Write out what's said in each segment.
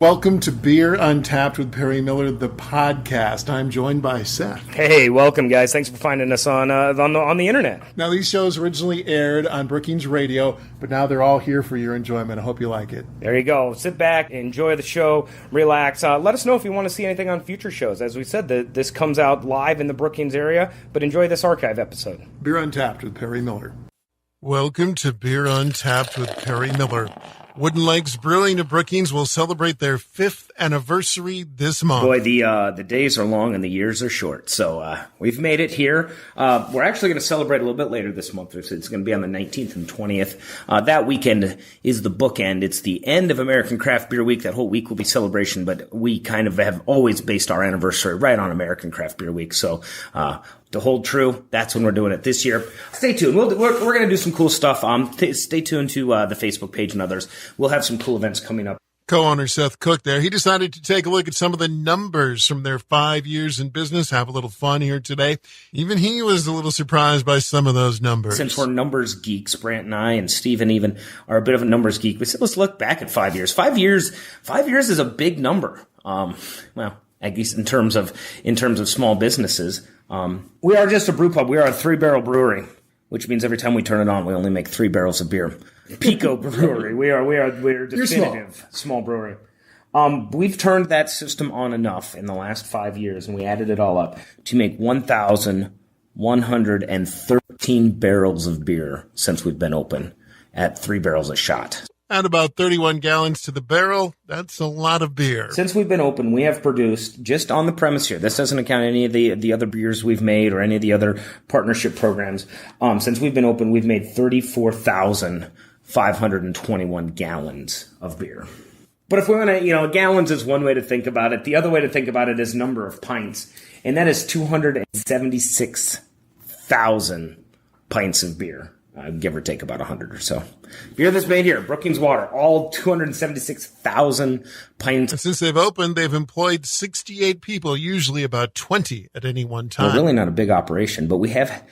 Welcome to Beer Untapped with Perry Miller, the podcast. I'm joined by Seth. Hey, welcome, guys. Thanks for finding us on the internet. Now, these shows originally aired on Brookings Radio, but now they're all here for your enjoyment. I hope you like it. There you go. Sit back, enjoy the show, relax. Let us know if you want to see anything on future shows. As we said, this comes out live in the Brookings area, but enjoy this archive episode. Beer Untapped with Perry Miller. Welcome to Beer Untapped with Perry Miller. Wooden Legs Brewing of Brookings will celebrate their 5th anniversary this month. Boy, the days are long and the years are short, so we've made it here. We're actually going to celebrate a little bit later this month. It's going to be on the 19th and 20th. That weekend is the bookend. It's the end of American Craft Beer Week. That whole week will be celebration, but we kind of have always based our anniversary right on American Craft Beer Week, so to hold true, that's when we're doing it this year. Stay tuned. We're going to do some cool stuff. Stay tuned to the Facebook page and others. We'll have some cool events coming up. Co-owner Seth Cook there. He decided to take a look at some of the numbers from their 5 years in business, have a little fun here today. Even he was a little surprised by some of those numbers. Since we're numbers geeks, Brant and I and Steven even are a bit of a numbers geek, we said let's look back at 5 years. 5 years is a big number. Well, at least in terms of small businesses. We are just a brew pub. We are a 3-barrel brewery, which means every time we turn it on, we only make 3 barrels of beer. Pico Brewery. We're definitive small brewery. We've turned that system on enough in the last 5 years, and we added it all up to make 1,113 barrels of beer since we've been open at 3 barrels a shot. At about 31 gallons to the barrel, that's a lot of beer. Since we've been open, we have produced, just on the premise here, this doesn't account any of the other beers we've made or any of the other partnership programs. Since we've been open, we've made 34,521 gallons of beer. But if we want to, gallons is one way to think about it. The other way to think about it is number of pints, and that is 276,000 pints of beer. Give or take about 100 or so. Beer that's made here, Brookings Water, all 276,000 pints. And since they've opened, they've employed 68 people, usually about 20 at any one time. Well, really not a big operation, but we have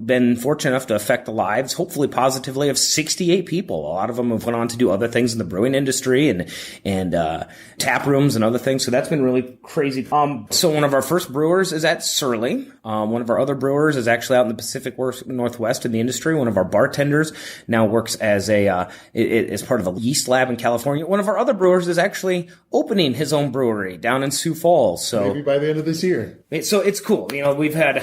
been fortunate enough to affect the lives, hopefully positively, of 68 people. A lot of them have went on to do other things in the brewing industry and tap rooms and other things. So that's been really crazy. So one of our first brewers is at Surly. One of our other brewers is actually out in the Pacific Northwest in the industry. One of our bartenders now works as as part of a yeast lab in California. One of our other brewers is actually opening his own brewery down in Sioux Falls. So maybe by the end of this year. So it's cool. We've had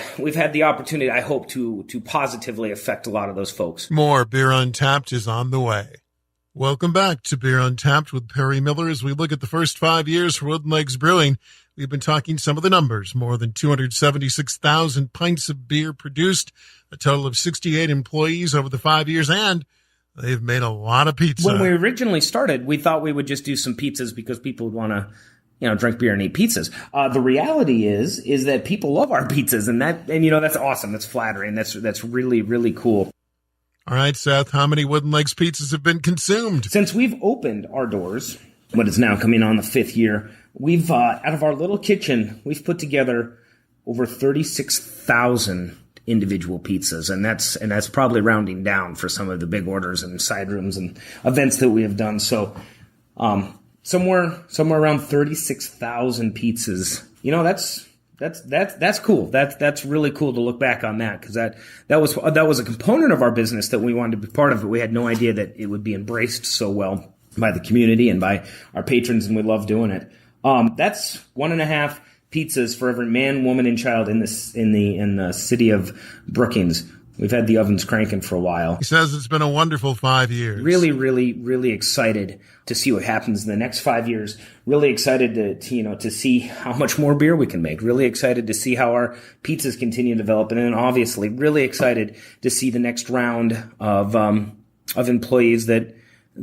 the opportunity, I hope, to positively affect a lot of those folks. More Beer Untapped is on the way. Welcome back to Beer Untapped with Perry Miller. As we look at the first 5 years for Wooden Legs Brewing, we've been talking some of the numbers. More than 276,000 pints of beer produced, a total of 68 employees over the 5 years, and they've made a lot of pizza. When we originally started, we thought we would just do some pizzas because people would want to drink beer and eat pizzas. The reality is that people love our pizzas, and that's awesome. That's flattering. That's really, really cool. All right, Seth, how many Wooden Legs pizzas have been consumed? Since we've opened our doors, but it's now coming on the 5th year, we've, out of our little kitchen, we've put together over 36,000 individual pizzas, and that's probably rounding down for some of the big orders and side rooms and events that we have done. So, somewhere around 36,000 pizzas. That's cool. That's really cool to look back on that, because that was a component of our business that we wanted to be part of, but we had no idea that it would be embraced so well by the community and by our patrons, and we love doing it. That's 1.5 pizzas for every man, woman, and child in the city of Brookings. We've had the ovens cranking for a while. He says it's been a wonderful 5 years. Really, really, really excited to see what happens in the next 5 years. Really excited to see how much more beer we can make. Really excited to see how our pizzas continue to develop. And then obviously really excited to see the next round of employees that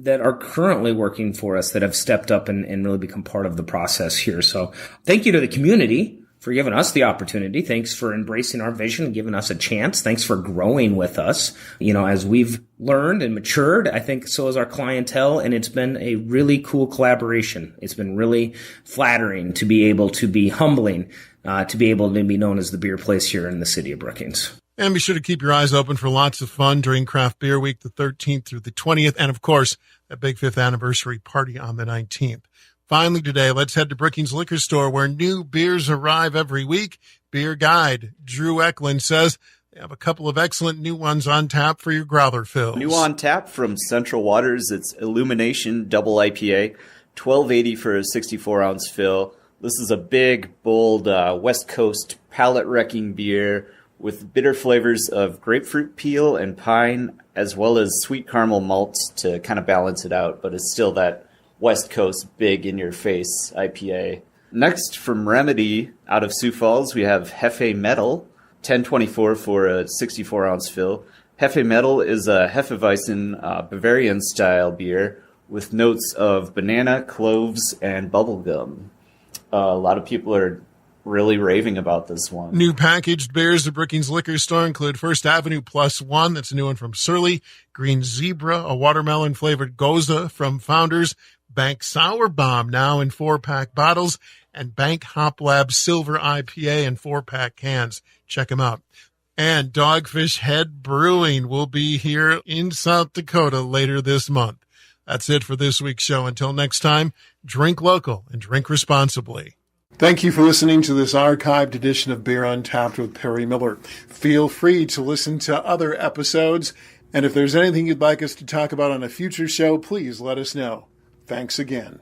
are currently working for us, that have stepped up and really become part of the process here. So thank you to the community for giving us the opportunity. Thanks for embracing our vision and giving us a chance. Thanks for growing with us. As we've learned and matured, I think so has our clientele, and it's been a really cool collaboration. It's been really flattering to be able to be humbling, to be able to be known as the beer place here in the city of Brookings. And be sure to keep your eyes open for lots of fun during Craft Beer Week, the 13th through the 20th. And of course, a big 5th anniversary party on the 19th. Finally today, let's head to Brookings Liquor Store where new beers arrive every week. Beer guide Drew Eklund says they have a couple of excellent new ones on tap for your growler fills. New on tap from Central Waters, it's Illumination Double IPA, $12.80 for a 64-ounce fill. This is a big, bold West Coast palate-wrecking beer with bitter flavors of grapefruit peel and pine, as well as sweet caramel malts to kind of balance it out, but it's still that West Coast big in-your-face IPA. Next, from Remedy, out of Sioux Falls, we have Hefe Metal, $10.24 for a 64-ounce fill. Hefe Metal is a Hefeweizen Bavarian-style beer with notes of banana, cloves, and bubblegum. A lot of people are really raving about this one. New packaged beers at Brookings Liquor Store include First Avenue Plus One, that's a new one from Surly, Green Zebra, a watermelon-flavored Goza from Founders, Bank Sour Bomb now in 4-pack bottles, and Bank Hop Lab Silver IPA in 4-pack cans. Check them out. And Dogfish Head Brewing will be here in South Dakota later this month. That's it for this week's show. Until next time, drink local and drink responsibly. Thank you for listening to this archived edition of Beer Untapped with Perry Miller. Feel free to listen to other episodes, and if there's anything you'd like us to talk about on a future show, please let us know. Thanks again.